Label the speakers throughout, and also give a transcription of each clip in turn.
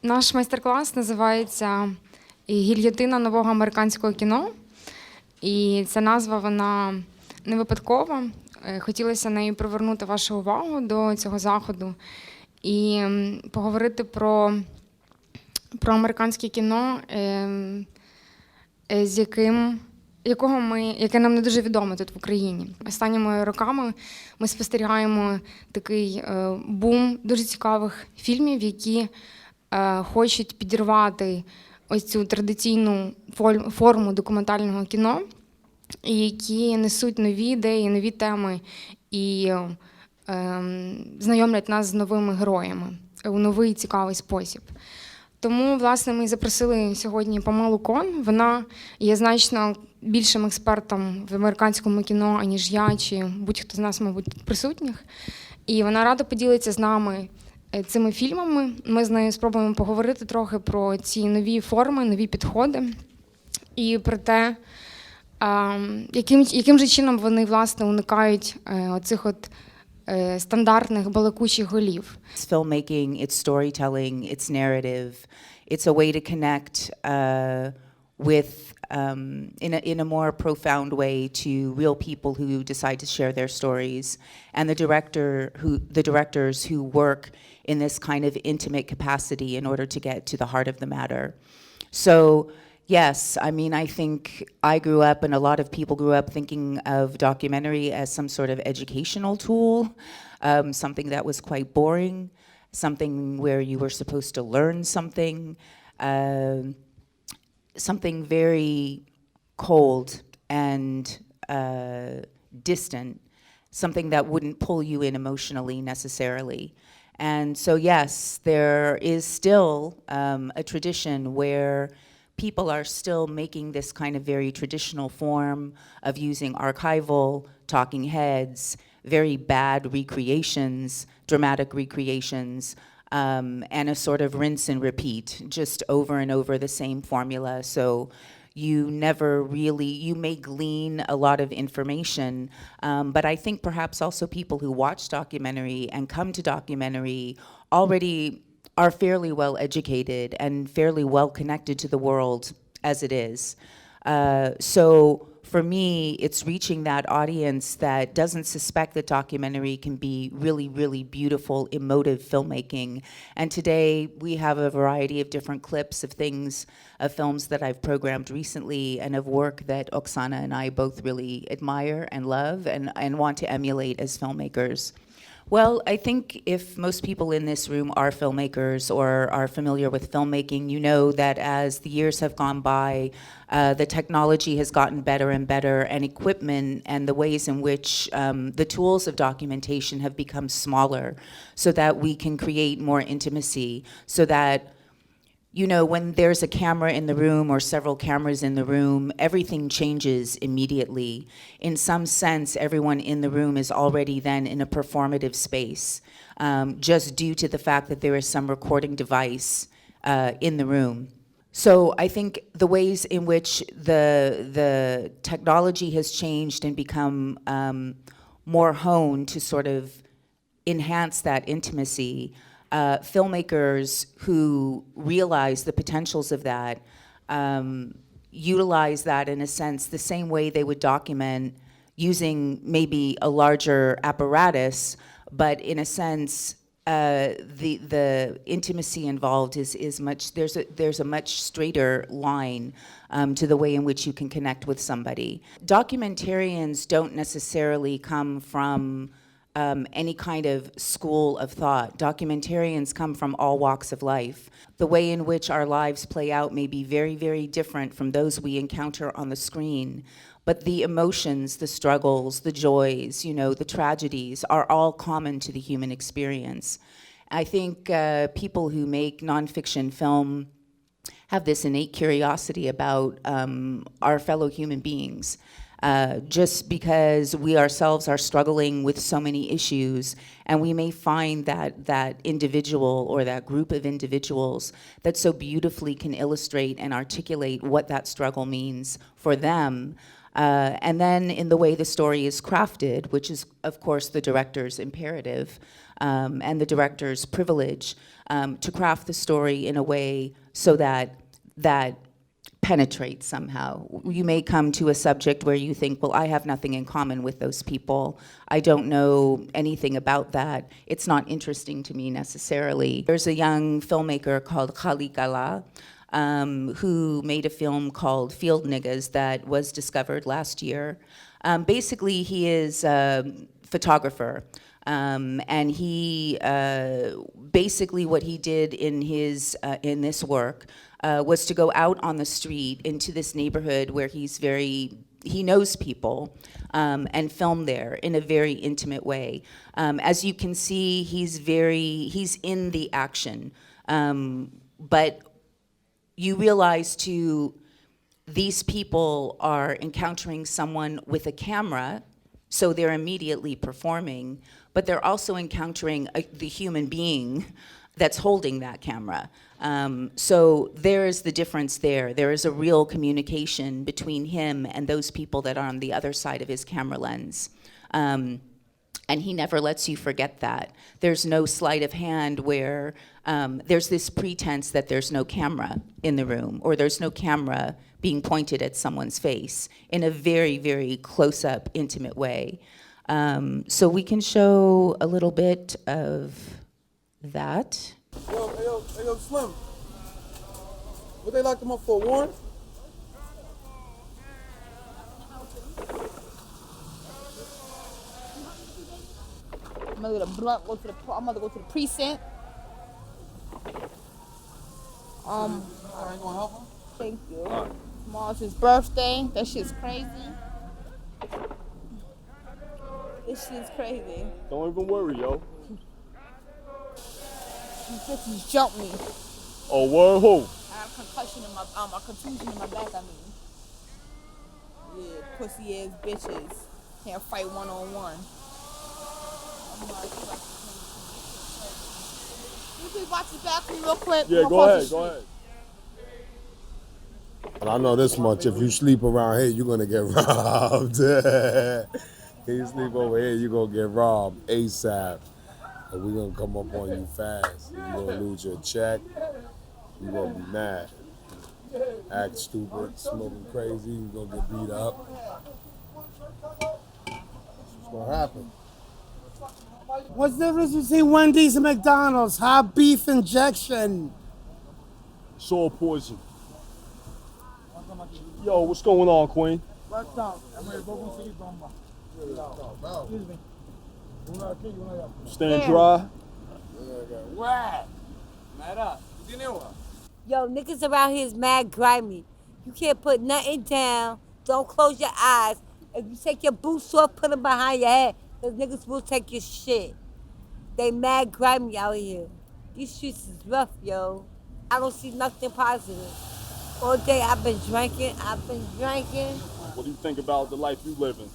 Speaker 1: Наш майстер-клас називається «Гільйотина нового американського кіно». І ця назва, вона не випадкова. Хотілося нею привернути вашу увагу до цього заходу і поговорити про американське кіно, яке нам не дуже відоме тут в Україні. Останніми роками ми спостерігаємо такий бум дуже цікавих фільмів, які хочуть підірвати ось цю традиційну форму документального кіно, і які несуть нові ідеї, нові теми і знайомлять нас з новими героями у новий цікавий спосіб. Тому, власне, ми запросили сьогодні Памелу Кон. Вона є значно більшим експертом в американському кіно, аніж я, чи будь-хто з нас, мабуть, присутніх. І вона радо поділиться з нами цими фільмами. Ми з нею спробуємо поговорити трохи про ці нові форми, нові підходи і про те, яким же чином вони, власне, уникають оцих от стандартних балакучих голів.
Speaker 2: It's filmmaking, it's storytelling, it's narrative. It's a way to connect with, in a more profound way, to real people who decide to share their stories, and the directors who work in this kind of intimate capacity in order to get to the heart of the matter. So, yes, I mean, I think I grew up, and a lot of people grew up thinking of documentary as some sort of educational tool, something that was quite boring, something where you were supposed to learn something, something very cold and distant, something that wouldn't pull you in emotionally necessarily. And so, yes, there is still a tradition where people are still making this kind of very traditional form of using archival, talking heads, very bad recreations, dramatic recreations, and a sort of rinse and repeat, just over and over the same formula. So you never really, you may glean a lot of information, but I think perhaps also people who watch documentary and come to documentary already are fairly well educated and fairly well connected to the world as it is. So for me, it's reaching that audience that doesn't suspect that documentary can be really, really beautiful, emotive filmmaking. And today we have a variety of different clips of things, of films that I've programmed recently, and of work that Oksana and I both really admire and love and want to emulate as filmmakers. Well, I think if most people in this room are filmmakers or are familiar with filmmaking, you know that as the years have gone by, the technology has gotten better and better, and equipment and the ways in which the tools of documentation have become smaller so that we can create more intimacy, so that, you know, when there's a camera in the room or several cameras in the room, everything changes immediately. In some sense, everyone in the room is already then in a performative space, just due to the fact that there is some recording device in the room. So I think the ways in which the technology has changed and become more honed to sort of enhance that intimacy, filmmakers who realize the potentials of that utilize that in a sense the same way they would document using maybe a larger apparatus, but in a sense the intimacy involved is much, there's a much straighter line to the way in which you can connect with somebody. Documentarians don't necessarily come from any kind of school of thought. Documentarians come from all walks of life. The way in which our lives play out may be very, very different from those we encounter on the screen, but the emotions, the struggles, the joys, you know, the tragedies are all common to the human experience. I think people who make nonfiction film have this innate curiosity about our fellow human beings. Just because we ourselves are struggling with so many issues, and we may find that individual or that group of individuals that so beautifully can illustrate and articulate what that struggle means for them, And then in the way the story is crafted, which is, of course, the director's imperative and the director's privilege, to craft the story in a way so that penetrates somehow. You may come to a subject where you think, well, I have nothing in common with those people. I don't know anything about that. It's not interesting to me necessarily. There's a young filmmaker called Khala who made a film called Field Niggas that was discovered last year. Basically, he is a photographer. And he basically what he did in his in this work was to go out on the street into this neighborhood where he knows people and film there in a very intimate way. As you can see, he's in the action, but you realize too, these people are encountering someone with a camera, so they're immediately performing, but they're also encountering the human being that's holding that camera. So there's the difference there. There is a real communication between him and those people that are on the other side of his camera lens. And he never lets you forget that. There's no sleight of hand where there's this pretense that there's no camera in the room, or there's no camera being pointed at someone's face in a very, very close-up, intimate way. So we can show a little bit of that.
Speaker 3: Yo, Slim. What they locked him up for, warrant?
Speaker 4: I'm gonna go to Blunt, I'm gonna go to the precinct.
Speaker 3: I ain't gonna help him.
Speaker 4: Thank you. Tomorrow's his birthday. That shit's crazy. This shit's crazy.
Speaker 5: Don't even worry, yo.
Speaker 4: These bitches jumped me.
Speaker 5: Oh, word who?
Speaker 4: I have concussion in my contusion in my back, I mean. Yeah, pussy ass bitches. Can't fight one-on-one. Can you please watch this back for me real quick?
Speaker 5: Yeah, go ahead.
Speaker 3: And I know this much, if you sleep around here, you're gonna get robbed. If you sleep over here, you're gonna get robbed ASAP. And we're gonna come up on you fast. You're gonna lose your check. You're gonna be mad. Act stupid, smoking crazy, you're gonna get beat up. What's gonna happen?
Speaker 6: What's the difference between Wendy's and McDonald's? Hot beef injection.
Speaker 5: Soul poison. Yo, what's going on, Queen? Staying dry?
Speaker 7: Yo, niggas around here is mad grimy. You can't put nothing down. Don't close your eyes. If you take your boots off, put them behind your head. Cause niggas will take your shit. They mad grimy out here. These streets is rough, yo. I don't see nothing positive. All day I've been drinking.
Speaker 5: What do you think about the life you living?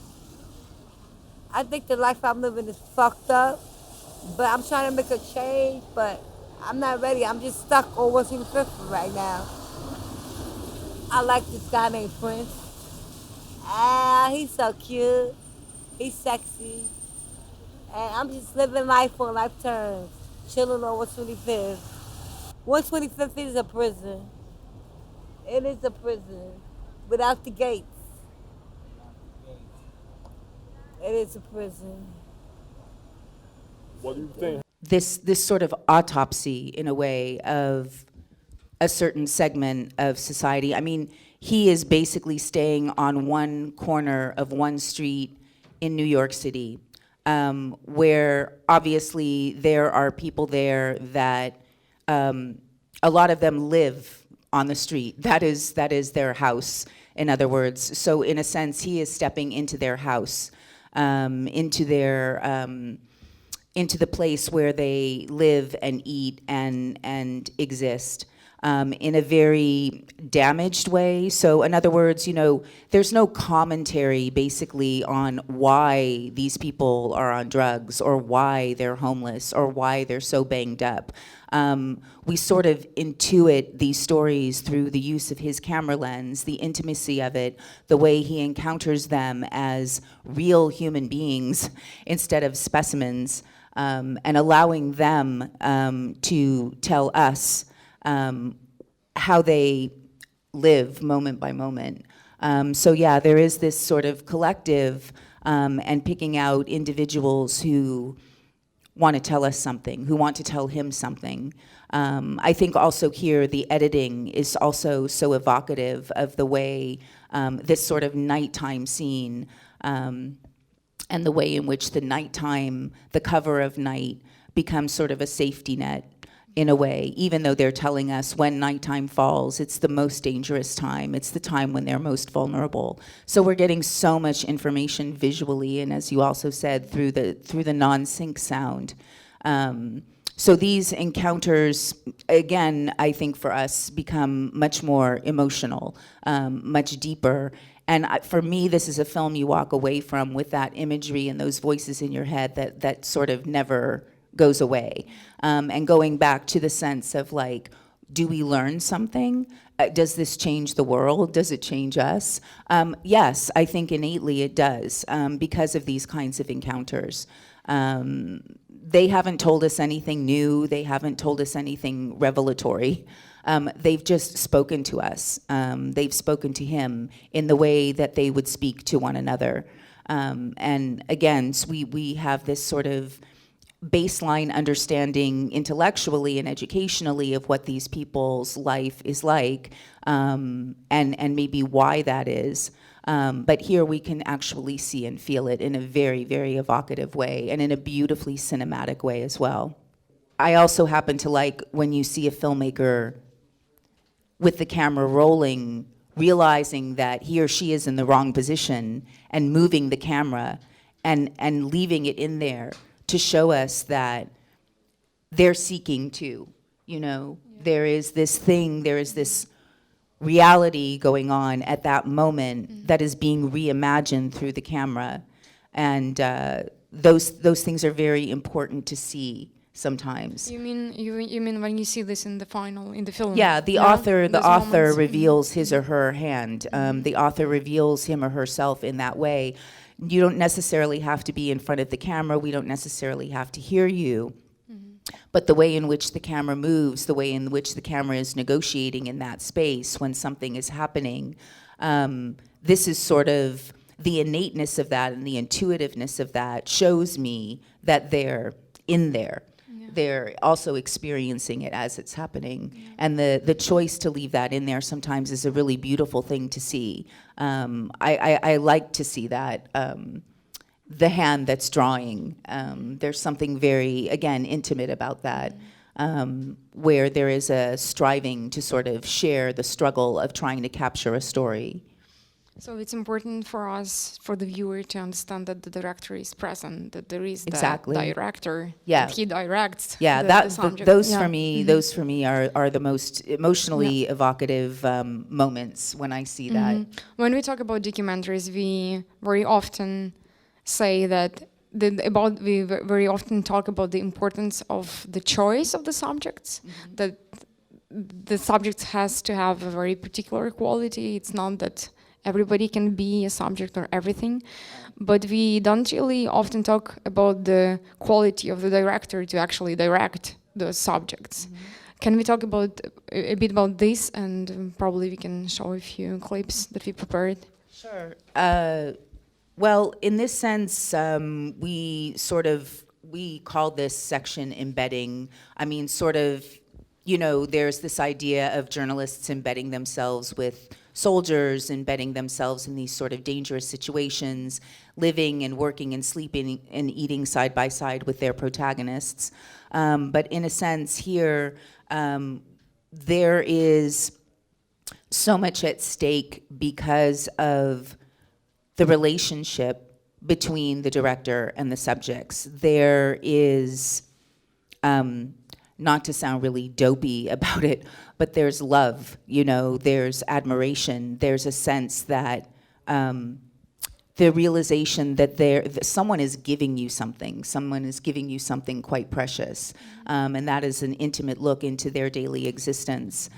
Speaker 7: I think the life I'm living is fucked up. But I'm trying to make a change, but I'm not ready. I'm just stuck on what's in Fifth right now. I like this guy named Prince. He's so cute. He's sexy. And I'm just living life on life terms. Chilling on 125th. 125th is a prison. It is a prison. Without the gates. It is a prison.
Speaker 5: What do you think?
Speaker 2: This sort of autopsy, in a way, of a certain segment of society. I mean, he is basically staying on one corner of one street in New York City, where obviously there are people there that a lot of them live on the street. That is their house, in other words. So in a sense, he is stepping into their house, into the place where they live and eat and exist. in a very damaged way. So in other words, you know, there's no commentary basically on why these people are on drugs or why they're homeless or why they're so banged up. We sort of intuit these stories through the use of his camera lens, the intimacy of it, the way he encounters them as real human beings instead of specimens, and allowing them to tell us how they live moment by moment. So yeah, there is this sort of collective and picking out individuals who want to tell us something, who want to tell him something. I think also here the editing is also so evocative of the way this sort of nighttime scene and the way in which the nighttime, the cover of night, becomes sort of a safety net in a way, even though they're telling us when nighttime falls, it's the most dangerous time. It's the time when they're most vulnerable. So we're getting so much information visually, and as you also said, through the non-sync sound. So these encounters, again, I think for us, become much more emotional, much deeper. And for me, this is a film you walk away from with that imagery and those voices in your head that sort of never goes away. And going back to the sense of like, do we learn something? Does this change the world? Does it change us? Yes, I think innately it does, because of these kinds of encounters. They haven't told us anything new. They haven't told us anything revelatory. They've just spoken to us. They've spoken to him in the way that they would speak to one another. And again, so we have this sort of baseline understanding intellectually and educationally of what these people's life is like, and maybe why that is. But here we can actually see and feel it in a very, very evocative way and in a beautifully cinematic way as well. I also happen to like when you see a filmmaker with the camera rolling, realizing that he or she is in the wrong position and moving the camera and leaving it in there to show us that they're seeking too, you know? Yeah. There is this thing, there is this reality going on at that moment that is being reimagined through the camera. And those things are very important to see sometimes.
Speaker 1: You mean when you see this in the film?
Speaker 2: Yeah, the author reveals his or her hand. The author reveals him or herself in that way. You don't necessarily have to be in front of the camera. We don't necessarily have to hear you. But the way in which the camera moves, the way in which the camera is negotiating in that space when something is happening, this is sort of the innateness of that and the intuitiveness of that shows me that they're in there. Yeah. They're also experiencing it as it's happening. Yeah. And the choice to leave that in there sometimes is a really beautiful thing to see. I like to see that. The hand that's drawing. There's something very, again, intimate about that, where there is a striving to sort of share the struggle of trying to capture a story.
Speaker 1: So it's important for us, for the viewer, to understand that the director is present, that there is
Speaker 2: exactly.
Speaker 1: the director,
Speaker 2: yeah.
Speaker 1: that he directs
Speaker 2: the subject. Those
Speaker 1: yeah.
Speaker 2: Those for me are the most emotionally evocative moments when I see that.
Speaker 1: When we talk about documentaries, we very often say that we very often talk about the importance of the choice of the subjects, that the subject has to have a very particular quality. It's not that everybody can be a subject or everything, but we don't really often talk about the quality of the director to actually direct the subjects. Can we talk about a bit about this, and probably we can show a few clips that we prepared?
Speaker 2: Sure. Well, in this sense, we call this section embedding. I mean, sort of, you know, there's this idea of journalists embedding themselves with soldiers, embedding themselves in these sort of dangerous situations, living and working and sleeping and eating side by side with their protagonists. But in a sense here, there is so much at stake because of the relationship between the director and the subjects. There is not to sound really dopey about it, but there's love, you know, there's admiration, there's a sense that the realization that someone is giving you something quite precious, and that is an intimate look into their daily existence.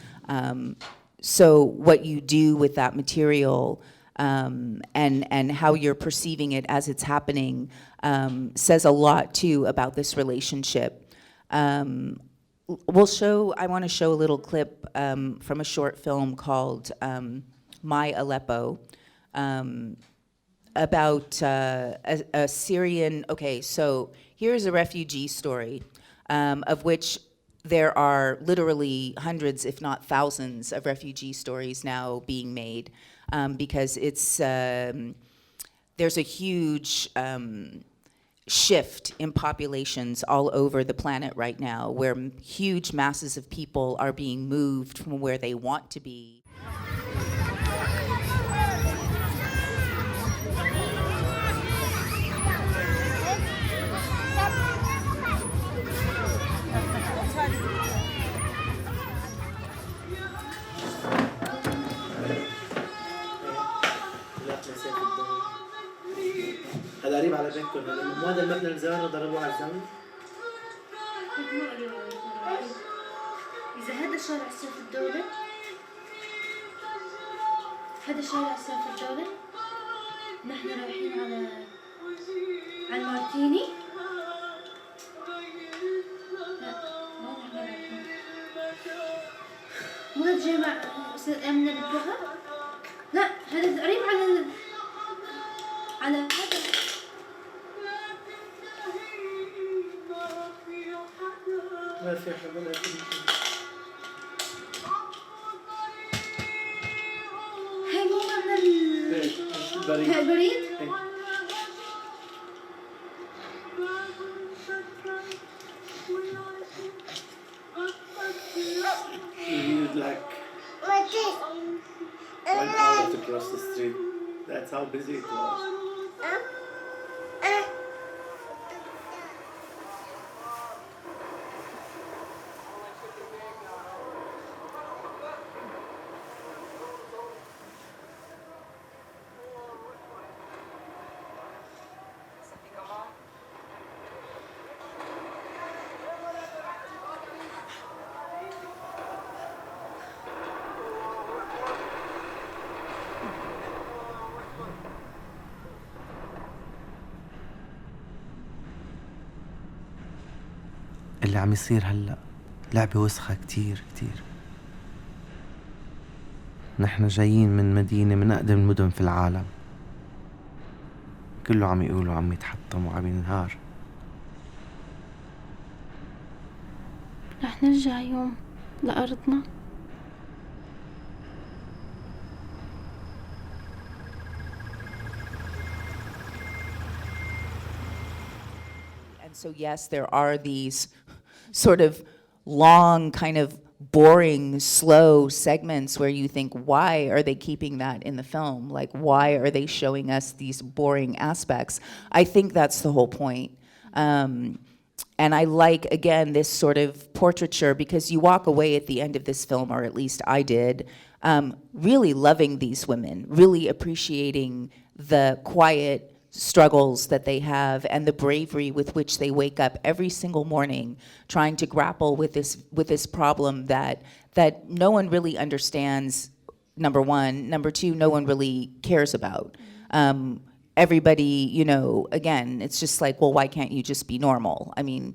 Speaker 2: So what you do with that material and how you're perceiving it as it's happening says a lot too about this relationship. I want to show a little clip from a short film called My Aleppo, about a Syrian, so here's a refugee story, of which there are literally hundreds, if not thousands, of refugee stories now being made, because there's a huge shift in populations all over the planet right now, where huge masses of people are being moved from where they want to be.
Speaker 8: هذا قريب على بيتكم، مو هذا المبنى اللي زاروا ضربوه على الزاوية؟
Speaker 9: إذا هذا شارع سيف الدولة، هذا شارع سيف الدولة، نحن رايحين على المارتيني. لا، ما نحن رايحين. مو هذا جامع أستاذ آمنة بالدوحة؟ لا، هذا قريب على هذا.
Speaker 8: ما في حدا ولا شيء.
Speaker 9: هاي مو مبنى البريد؟
Speaker 8: You need like 1 hour to cross the street. That's how busy it was.
Speaker 10: اللي عم يصير هلأ لعبة وسخة كتير كتير. نحن جايين من مدينة من أقدم المدن في العالم، كله عم يقول وعم يتحطم وعم ينهار.
Speaker 9: رح نرجع يوم لأرضنا.
Speaker 2: So yes, there are these sort of long, kind of boring, slow segments where you think, why are they keeping that in the film? Like, why are they showing us these boring aspects? I think that's the whole point. And I like, again, this sort of portraiture, because you walk away at the end of this film, or at least I did, really loving these women, really appreciating the quiet struggles that they have and the bravery with which they wake up every single morning trying to grapple with this problem that no one really understands, number one. Number two, no one really cares about. Everybody, you know, again, it's just like, well, why can't you just be normal? I mean,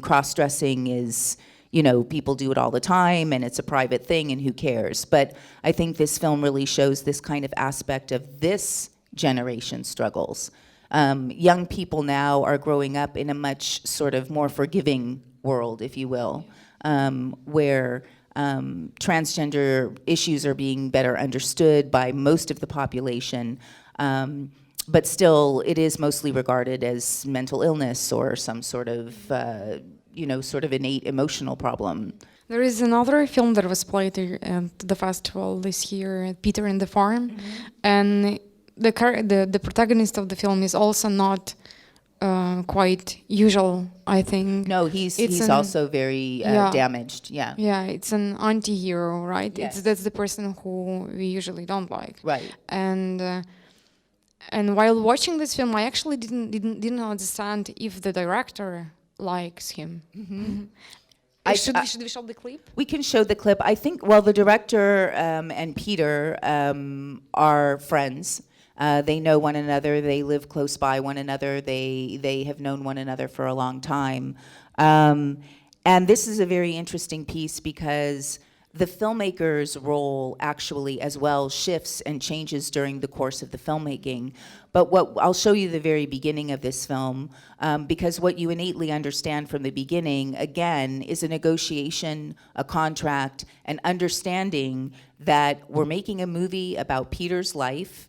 Speaker 2: cross-dressing is, you know, people do it all the time and it's a private thing and who cares? But I think this film really shows this kind of aspect of this generation struggles. Young people now are growing up in a much sort of more forgiving world, if you will, where transgender issues are being better understood by most of the population, but still it is mostly regarded as mental illness or some sort of, sort of innate emotional problem.
Speaker 1: There is another film that was played at the festival this year, Peter and the Farm, and the protagonist of the film is also not quite usual, I think.
Speaker 2: No, he's
Speaker 1: an-
Speaker 2: also very
Speaker 1: yeah.
Speaker 2: damaged. Yeah.
Speaker 1: Yeah, it's an anti-hero, right?
Speaker 2: Yes.
Speaker 1: That's the person who we usually don't like.
Speaker 2: Right.
Speaker 1: And while watching this film, I actually didn't understand if the director likes him. Should we show the clip?
Speaker 2: We can show the clip. I think, well, the director and Peter are friends. They know one another. They live close by one another. They have known one another for a long time. And this is a very interesting piece because the filmmaker's role actually as well shifts and changes during the course of the filmmaking. But what I'll show you the very beginning of this film, because what you innately understand from the beginning, again, is a negotiation, a contract, an understanding that we're making a movie about Peter's life,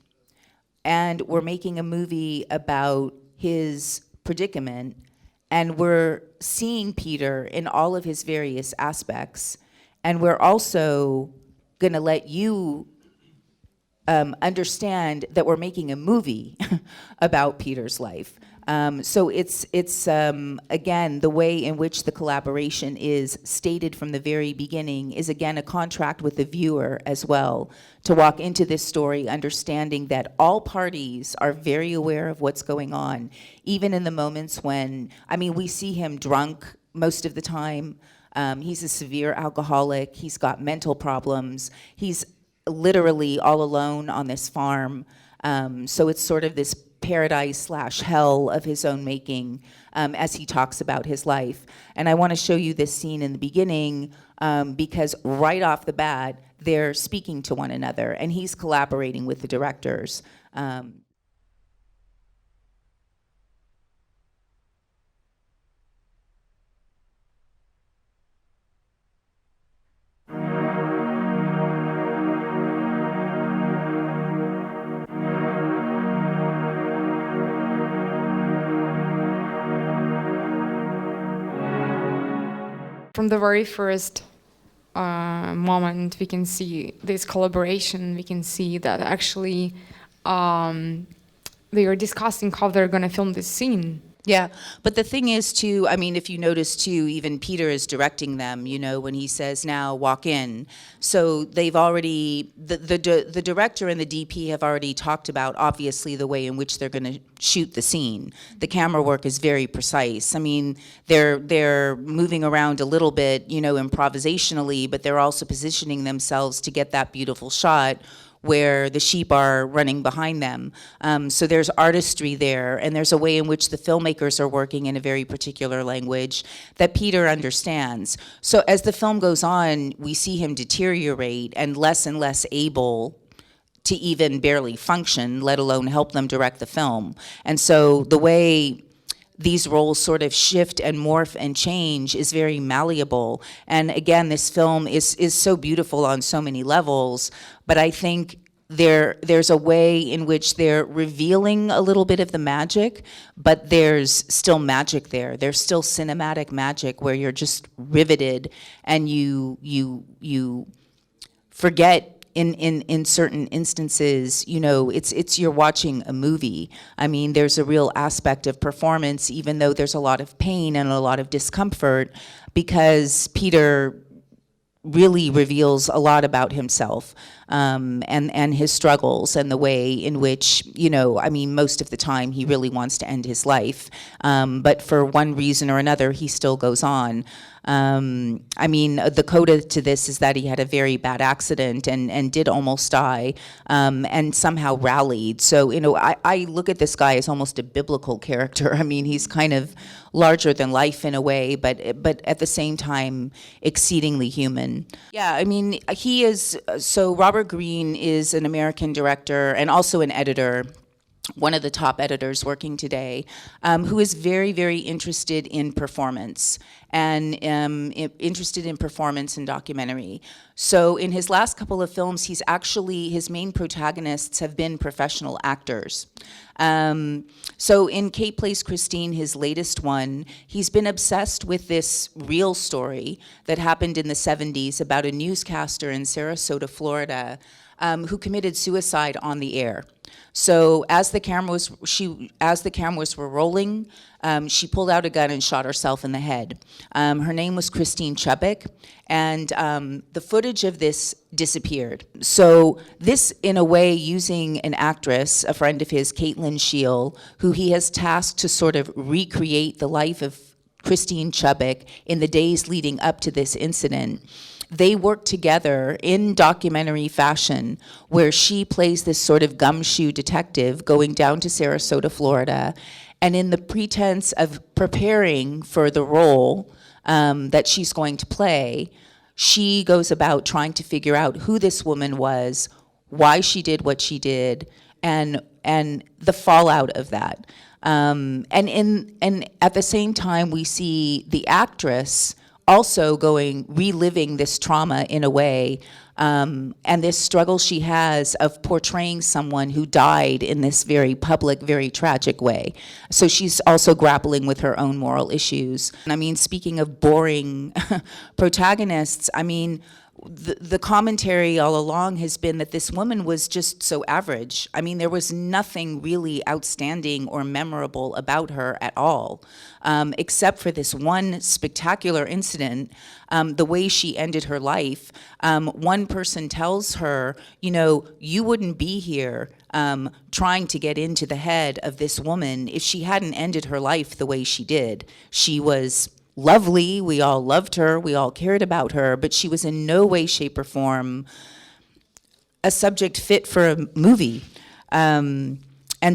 Speaker 2: and we're making a movie about his predicament, and we're seeing Peter in all of his various aspects. And we're also going to let you understand that we're making a movie about Peter's life. So it's again, the way in which the collaboration is stated from the very beginning is, again, a contract with the viewer as well, to walk into this story understanding that all parties are very aware of what's going on, even in the moments when, I mean, we see him drunk most of the time. He's a severe alcoholic. He's got mental problems. He's literally all alone on this farm. So it's sort of this paradise/hell of his own making as he talks about his life. And I want to show you this scene in the beginning because right off the bat, they're speaking to one another, and he's collaborating with the directors.
Speaker 1: From the very first moment, we can see this collaboration. We can see that actually they are discussing how they're going to film this scene.
Speaker 2: Yeah, but the thing is, too, I mean, if you notice, too, even Peter is directing them, you know, when he says, now walk in. So they've already, the director and the DP have already talked about, obviously, the way in which they're going to shoot the scene. The camera work is very precise. I mean, they're moving around a little bit, you know, improvisationally, but they're also positioning themselves to get that beautiful shot where the sheep are running behind them. So there's artistry there, and there's a way in which the filmmakers are working in a very particular language that Peter understands. So as the film goes on, we see him deteriorate and less able to even barely function, let alone help them direct the film. And so the way these roles sort of shift and morph and change is very malleable. And again, this film is so beautiful on so many levels, but I think there's a way in which they're revealing a little bit of the magic, but there's still magic there. There's still cinematic magic where you're just riveted and you forget in certain instances, you know, it's you're watching a movie. I mean, there's a real aspect of performance, even though there's a lot of pain and a lot of discomfort, because Peter really reveals a lot about himself and his struggles and the way in which, you know, I mean, most of the time he really wants to end his life, but for one reason or another, he still goes on. I mean, the coda to this is that he had a very bad accident and did almost die, and somehow rallied. So, you know, I look at this guy as almost a biblical character. I mean, he's kind of larger than life in a way, but at the same time, exceedingly human. Yeah, I mean, he is, so Robert Greene is an American director and also an editor, one of the top editors working today, who is very, very interested in performance. and interested in performance and documentary. So in his last couple of films, his main protagonists have been professional actors. So in Kate Plays Christine, his latest one, he's been obsessed with this real story that happened in the 70s about a newscaster in Sarasota, Florida, who committed suicide on the air. So as the cameras were rolling, she pulled out a gun and shot herself in the head. Her name was Christine Chubbuck, and the footage of this disappeared. So this, in a way, using an actress, a friend of his, Caitlin Scheel, who he has tasked to sort of recreate the life of Christine Chubbuck in the days leading up to this incident. They work together in documentary fashion, where she plays this sort of gumshoe detective going down to Sarasota, Florida, and in the pretense of preparing for the role that she's going to play, she goes about trying to figure out who this woman was, why she did what she did, and the fallout of that. And at the same time, we see the actress also reliving this trauma in a way, and this struggle she has of portraying someone who died in this very public, very tragic way. So she's also grappling with her own moral issues. And I mean, speaking of boring protagonists, I mean, the commentary all along has been that this woman was just so average. I mean, there was nothing really outstanding or memorable about her at all, except for this one spectacular incident, the way she ended her life. One person tells her, you know, you wouldn't be here trying to get into the head of this woman if she hadn't ended her life the way she did. She was lovely, we all loved her, we all cared about her, but she was in no way, shape, or form a subject fit for a movie. And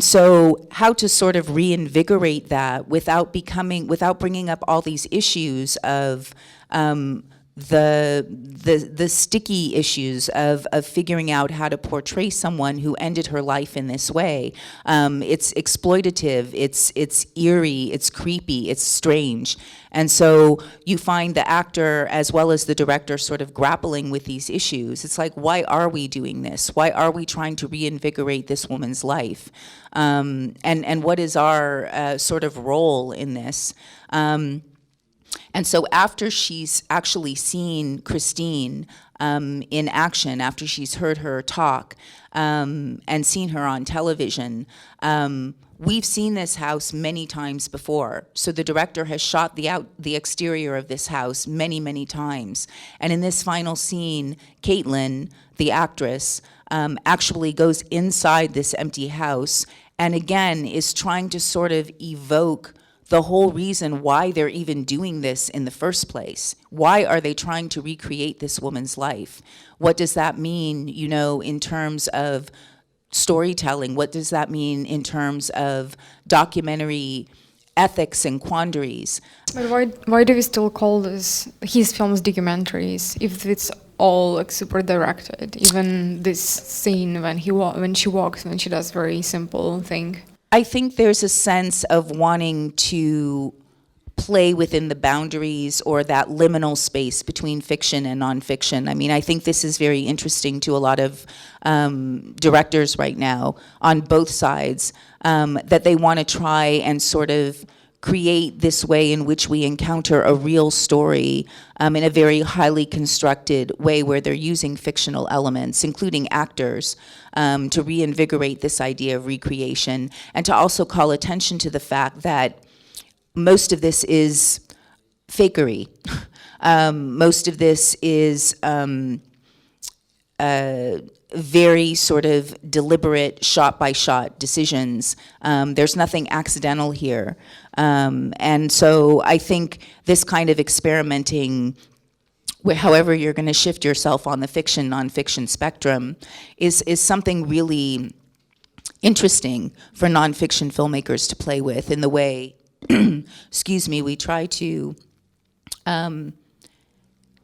Speaker 2: so how to sort of reinvigorate that without bringing up all these issues of the sticky issues of figuring out how to portray someone who ended her life in this way. It's exploitative, it's eerie, it's creepy, it's strange. And so you find the actor as well as the director sort of grappling with these issues. It's like, why are we doing this? Why are we trying to reinvigorate this woman's life? And what is our sort of role in this? And so after she's actually seen Christine in action, after she's heard her talk and seen her on television, we've seen this house many times before. So the director has shot the exterior of this house many, many times. And in this final scene, Caitlin, the actress, actually goes inside this empty house and again is trying to sort of evoke the whole reason why they're even doing this in the first place. Why are they trying to recreate this woman's life? What does that mean, you know, in terms of storytelling? What does that mean in terms of documentary ethics and quandaries?
Speaker 1: But why do we still call his films documentaries if it's all like super directed? Even this scene when she walks, when she does very simple thing.
Speaker 2: I think there's a sense of wanting to play within the boundaries or that liminal space between fiction and nonfiction. I mean, I think this is very interesting to a lot of directors right now on both sides, that they want to try and sort of create this way in which we encounter a real story in a very highly constructed way where they're using fictional elements, including actors, to reinvigorate this idea of recreation and to also call attention to the fact that most of this is fakery. Most of this is very sort of deliberate shot-by-shot decisions. There's nothing accidental here. And so I think this kind of experimenting, however you're going to shift yourself on the fiction, nonfiction spectrum, is something really interesting for nonfiction filmmakers to play with in the way, excuse me, we try to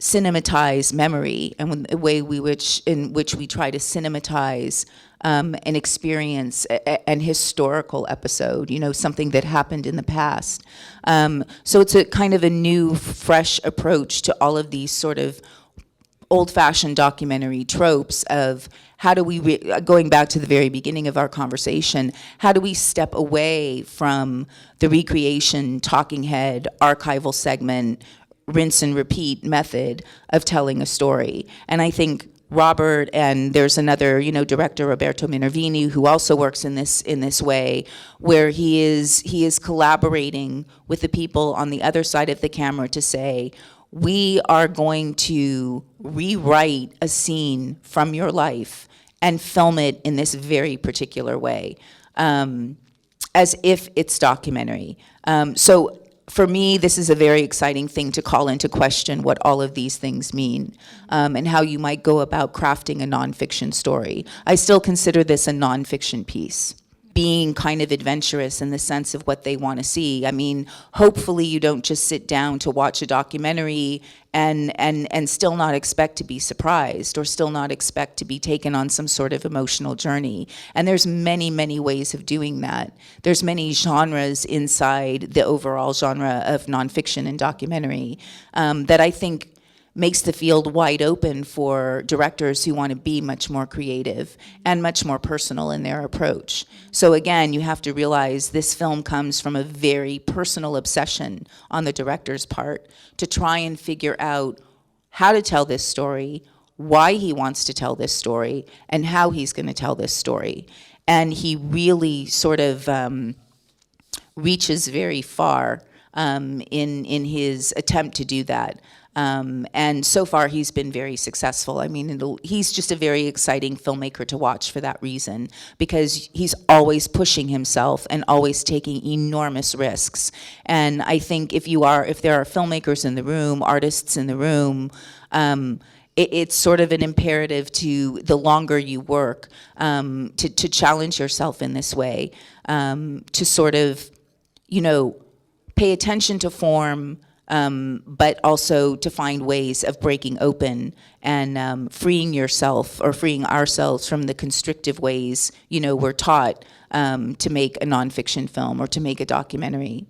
Speaker 2: cinematize memory and the way in which we try to cinematize an experience, an historical episode, something that happened in the past. So it's a kind of a new, fresh approach to all of these sort of old-fashioned documentary tropes of how do we, going back to the very beginning of our conversation, how do we step away from the recreation, talking head, archival segment, rinse and repeat method of telling a story? And I think Robert, and there's another, director, Roberto Minervini, who also works in this way, where he is collaborating with the people on the other side of the camera to say, we are going to rewrite a scene from your life and film it in this very particular way, as if it's documentary. So for me, this is a very exciting thing to call into question what all of these things mean, and how you might go about crafting a nonfiction story. I still consider this a nonfiction piece, being kind of adventurous in the sense of what they want to see. I mean, hopefully you don't just sit down to watch a documentary and still not expect to be surprised, or still not expect to be taken on some sort of emotional journey. And there's many, many ways of doing that. There's many genres inside the overall genre of nonfiction and documentary that I think makes the field wide open for directors who want to be much more creative and much more personal in their approach. So again, you have to realize this film comes from a very personal obsession on the director's part to try and figure out how to tell this story, why he wants to tell this story, and how he's going to tell this story. And he really sort of reaches very far in his attempt to do that. And so far, he's been very successful. I mean, he's just a very exciting filmmaker to watch for that reason, because he's always pushing himself and always taking enormous risks. And I think if there are filmmakers in the room, artists in the room, it's sort of an imperative to, the longer you work, to challenge yourself in this way, to sort of, pay attention to form, but also to find ways of breaking open and freeing yourself or freeing ourselves from the constrictive ways, we're taught to make a nonfiction film or to make a documentary.